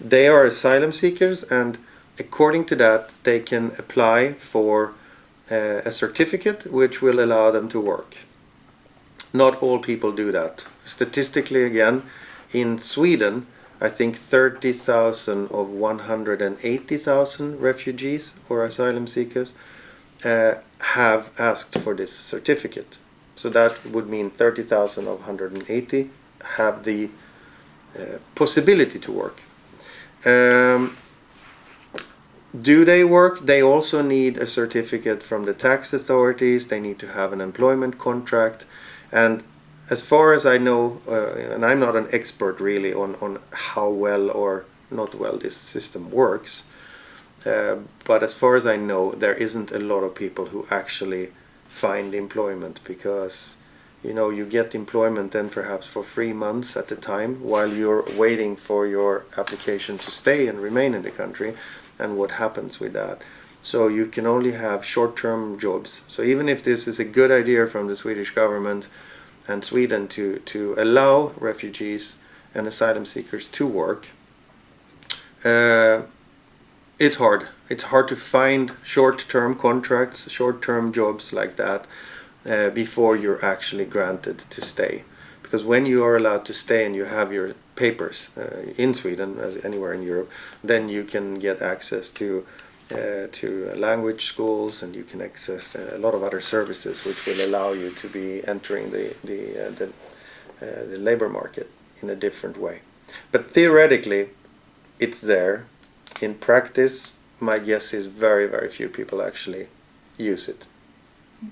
They are asylum seekers, and according to that they can apply for a certificate which will allow them to work. Not all people do that. Statistically, again, in Sweden, I think 30,000 of 180,000 refugees or asylum seekers have asked for this certificate. So that would mean 30,000 of 180 have the possibility to work. Do they work? They also need a certificate from the tax authorities. They need to have an employment contract. And as far as I know, and I'm not an expert really on how well or not well this system works, but as far as I know, there isn't a lot of people who actually find employment, because you get employment then perhaps for 3 months at a time while you're waiting for your application to stay and remain in the country, and what happens with that. So you can only have short-term jobs. So even if this is a good idea from the Swedish government and Sweden to allow refugees and asylum seekers to work, it's hard. It's hard to find short-term contracts, short-term jobs like that before you're actually granted to stay. Because when you are allowed to stay and you have your papers in Sweden, as anywhere in Europe, then you can get access to language schools, and you can access a lot of other services which will allow you to be entering the labor market in a different way. But theoretically, it's there. In practice, my guess is very, very few people actually use it.